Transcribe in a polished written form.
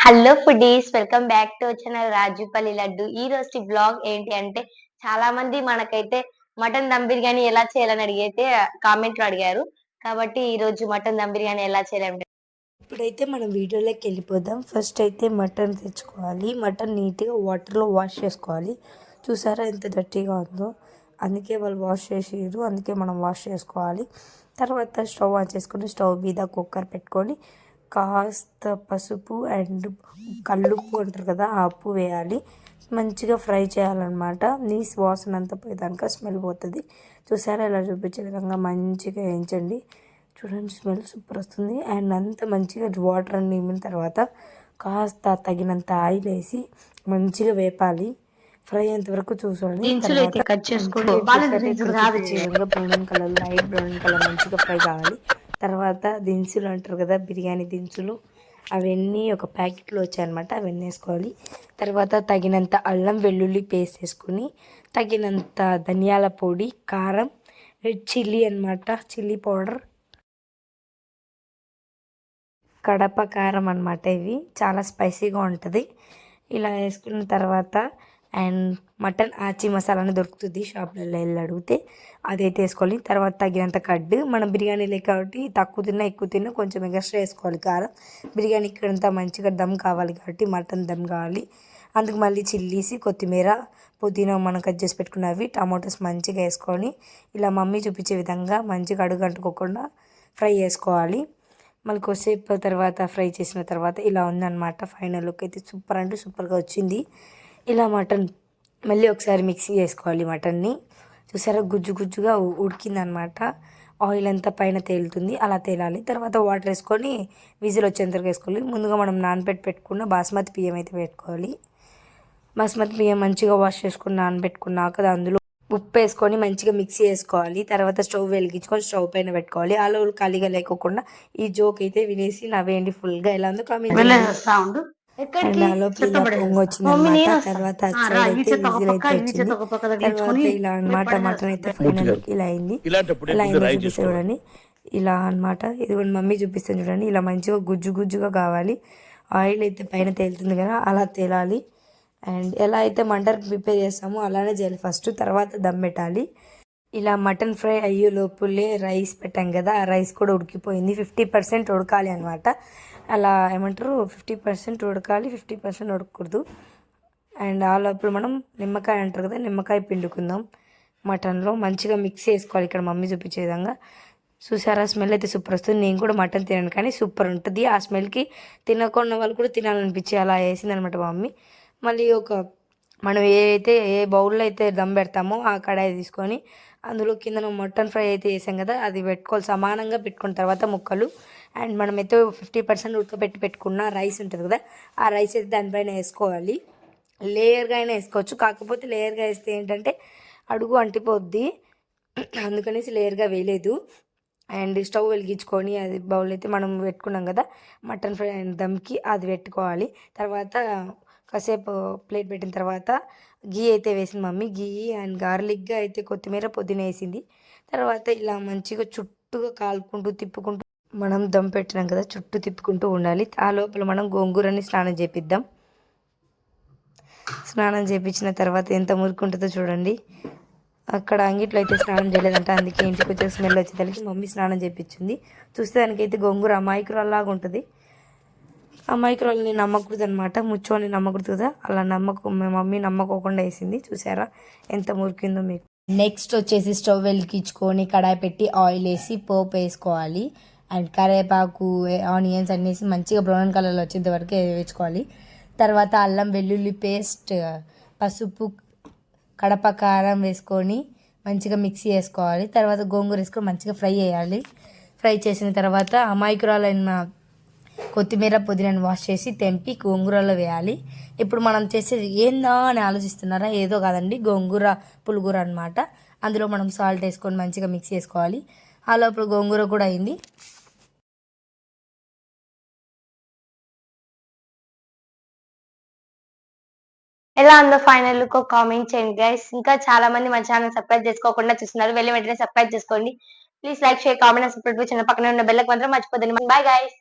Hello foodies, welcome back to channel Rajupalli laddu. ఈ రోజు blog ఏంటి అంటే, చాలా మంది మనకైతే మటన్ దమ్ బిర్యానీ ఎలా చేయాలని అడిగైతే కామెంట్ లో అడిగారు. కాబట్టి ఈ రోజు మటన్ దమ్ బిర్యానీ ఎలా చేయాలంటే, ఇప్పుడైతే మనం వీడియోలోకి వెళ్ళిపోదాం. ఫస్ట్ అయితే మటన్ తెచ్చుకోవాలి. మటన్ నీట్గా వాటర్లో వాష్ చేసుకోవాలి. చూసారా ఎంత డర్టీగా ఉందో, అందుకే వాళ్ళు వాష్ చేసిరు, అందుకే మనం వాష్ చేసుకోవాలి. తర్వాత స్టవ్ ఆన్ చేసుకొని స్టవ్ మీద కుక్కర్ పెట్టుకొని కాస్త పసుపు అండ్ కల్లుప్పు అంటారు కదా, ఆ ఉప్పు వేయాలి. మంచిగా ఫ్రై చేయాలన్నమాట. నీస్ వాసన అంతా పోయేదాకా స్మెల్ పోతుంది. చూసారా ఇలా చూపించే విధంగా మంచిగా వేయించండి. చూడండి స్మెల్ సూపర్ వస్తుంది. అండ్ అంత మంచిగా వాటర్ అన్ని నిమ్మిన తర్వాత కాస్త తగినంత ఆయిల్ వేసి మంచిగా వేపాలి. ఫ్రై అయ్యేంత వరకు చూసుకోండి. తర్వాత విధంగా brown colour, light brown colour మంచిగా ఫ్రై కావాలి. తర్వాత దినుసులు అంటారు కదా, బిర్యానీ దినుసులు, అవన్నీ ఒక ప్యాకెట్లో వచ్చాయన్నమాట. అవన్నీ వేసుకోవాలి. తర్వాత తగినంత అల్లం వెల్లుల్లి పేస్ట్ వేసుకుని, తగినంత ధనియాల పొడి, కారం, రెడ్ చిల్లీ అనమాట, చిల్లీ పౌడర్, కడప కారం అనమాట. ఇవి చాలా స్పైసీగా ఉంటుంది. ఇలా వేసుకున్న తర్వాత అండ్ మటన్ ఆచి మసాలా దొరుకుతుంది షాప్లలో వెళ్ళి అడిగితే, అదైతే వేసుకోవాలి. తర్వాత తగినంత కడ్డు, మనం బిర్యానీలే కాబట్టి తక్కువ తిన్నా ఎక్కువ తిన్నా కొంచెం ఎక్స్ట్రా వేసుకోవాలి కారం. బిర్యానీ ఇక్కడంతా మంచిగా దమ్ కావాలి కాబట్టి మటన్ దమ్ కావాలి. అందుకు మళ్ళీ చిల్లీస్, కొత్తిమీర, పుదీనా మనం కట్ చేసి పెట్టుకున్నవి, టమాటోస్ మంచిగా వేసుకొని ఇలా మమ్మీ చూపించే విధంగా మంచిగా అడుగు అంటుకోకుండా ఫ్రై చేసుకోవాలి. మళ్ళీ కొద్దిసేపు తర్వాత ఫ్రై చేసిన తర్వాత ఇలా ఉందన్నమాట. ఫైనల్ లుక్ అయితే సూపర్ అంటే సూపర్గా వచ్చింది. ఇలా మటన్ మళ్ళీ ఒకసారి మిక్సీ చేసుకోవాలి. మటన్ని చూసారా గుజ్జు గుజ్జుగా ఉడికిందనమాట. ఆయిల్ అంతా పైన తేలుతుంది, అలా తేలాలి. తర్వాత వాటర్ వేసుకొని విజిల్ వచ్చేంతవరకు వేసుకోవాలి. ముందుగా మనం పెట్టుకున్న బాస్మతి బియ్యం అయితే పెట్టుకోవాలి. బాస్మతి బియ్యం మంచిగా వాష్ చేసుకుని నానబెట్టుకున్నాక అందులో ఉప్పు వేసుకొని మంచిగా మిక్సీ వేసుకోవాలి. తర్వాత స్టవ్ వెలిగించుకొని స్టవ్ పైన పెట్టుకోవాలి. ఆలో ఖాళీగా లేకోకుండా ఈ జోక్ అయితే వినేసి నవ్వేయండి ఫుల్గా. ఎలా ఉందో కామెంట్ చేయండి. అండ్ ఆలోపు ఇలా పొంగు వచ్చింది అనమాట. తర్వాత అటు సైడ్ అయితే విజిల్ అయితే వచ్చింది. తర్వాత ఇలా అనమాట మటన్ అయితే ఫైనల్ ఇలా అయింది. ఇలా అయిందో చూపిస్తే చూడండి. ఇలా అనమాట. ఇది కూడా మమ్మీ చూపిస్తాను చూడండి. ఇలా మంచిగా గుజ్జు గుజ్జుగా కావాలి. ఆయిల్ అయితే పైన తేలుతుంది కదా, అలా తేలాలి. అండ్ ఎలా అయితే మటన్ ప్రిపేర్ చేస్తామో అలానే చేయాలి ఫస్ట్. తర్వాత దమ్ పెట్టాలి. ఇలా మటన్ ఫ్రై అయ్యే లోపులే రైస్ పెట్టాం కదా, ఆ రైస్ కూడా ఉడికిపోయింది. 50% ఉడకాలి అనమాట. అలా ఏమంటారు, 50% ఉడకాలి, 50% ఉడకకూడదు. అండ్ ఆ లోపల మనం నిమ్మకాయ అంటారు కదా, నిమ్మకాయ పిండుకుందాం. మటన్లో మంచిగా మిక్స్ చేసుకోవాలి. ఇక్కడ మమ్మీ చూపించే విధంగా చూసారా, స్మెల్ అయితే సూపర్ వస్తుంది. నేను కూడా మటన్ తినాను కానీ సూపర్ ఉంటుంది. ఆ స్మెల్కి తినకున్న వాళ్ళు కూడా తినాలనిపించి అలా వేసిందనమాట మమ్మీ. మళ్ళీ మనం ఏ బౌల్లో అయితే దమ్ పెడతామో ఆ కడాయి తీసుకొని అందులో కింద మటన్ ఫ్రై అయితే వేసాం కదా, అది పెట్టుకోవాలి. సమానంగా పెట్టుకున్న తర్వాత ముక్కలు అండ్ మనమైతే 50% ఉడకబెట్టి పెట్టుకున్న రైస్ ఉంటుంది కదా, ఆ రైస్ అయితే దానిపైన వేసుకోవాలి. లేయర్గా అయినా వేసుకోవచ్చు, కాకపోతే లేయర్గా వేస్తే ఏంటంటే అడుగు అంటిపోద్ది, అందుకనేసి లేయర్గా వేయలేదు. అండ్ స్టవ్ వెలిగించుకొని అది బౌల్ అయితే మనం పెట్టుకున్నాం కదా మటన్ ఫ్రై అండ్ దమ్కి, అది పెట్టుకోవాలి. తర్వాత కాసేపు ప్లేట్ పెట్టిన తర్వాత గీ అయితే వేసింది మమ్మీ. గీ అండ్ గార్లిక్గా అయితే కొత్తిమీర, పుదీనా వేసింది. తర్వాత ఇలా మంచిగా చుట్టూగా కాలుకుంటూ తిప్పుకుంటూ మనం దమ్ పెట్టినాం కదా, చుట్టూ తిప్పుకుంటూ ఉండాలి. ఆ లోపల మనం గోంగూరని స్నానం చేపిద్దాం. స్నానం చేపించిన తర్వాత ఎంత మురుకుంటుందో చూడండి. అక్కడ అంగిట్లో అయితే స్నానం చేయలేదంట, అందుకే ఇంటికి వచ్చే స్మెల్ వచ్చేదానికి మమ్మీ స్నానం చేయించింది. చూస్తే దానికైతే గోంగూర అమాయకురాల్లాగా ఉంటుంది. అమాయకురాలని నమ్మకూడదు అనమాట, ముచ్చోని నమ్మకూడదు కదా, అలా మమ్మీ నమ్మకోకుండా వేసింది. చూసారా ఎంత మురికిందో మీకు. నెక్స్ట్ వచ్చేసి స్టవ్ వెలిగించుకొని కడాయి పెట్టి ఆయిల్ వేసి పోపు వేసుకోవాలి. అండ్ కరివేపాకు, ఆనియన్స్ అన్నేసి మంచిగా బ్రౌన్ కలర్లో వచ్చేంత వరకు వేసుకోవాలి. తర్వాత అల్లం వెల్లుల్లి పేస్ట్, పసుపు, కడప కారం వేసుకొని మంచిగా మిక్సీ వేసుకోవాలి. తర్వాత గోంగూర వేసుకొని మంచిగా ఫ్రై చేయాలి. ఫ్రై చేసిన తర్వాత అమాయకురాలైన కొత్తిమీర, పుదీనాను వాష్ చేసి తెంపి గోంగూరలో వేయాలి. ఇప్పుడు మనం చేసేది ఏందా అని ఆలోచిస్తున్నారా? ఏదో కాదండి, గోంగూర పులుగూర అనమాట. అందులో మనం సాల్ట్ వేసుకొని మంచిగా మిక్స్ చేసుకోవాలి. ఆ లోపల గోంగూర కూడా అయింది. ఎలా ఉందో ఫైనల్ లుక్ కామెంట్ చేయండి గైస్. ఇంకా చాలా మంది మన ఛానల్ సబ్స్క్రైబ్ చేసుకోకుండా చూస్తున్నారు, వెళ్ళి వెంటనే సబ్స్క్రైబ్ చేసుకోండి. Please like, share, comment, subscribe చిన్న పక్కన ఉన్న బెల్ మాత్రం మర్చిపోద్దండి. Bye guys.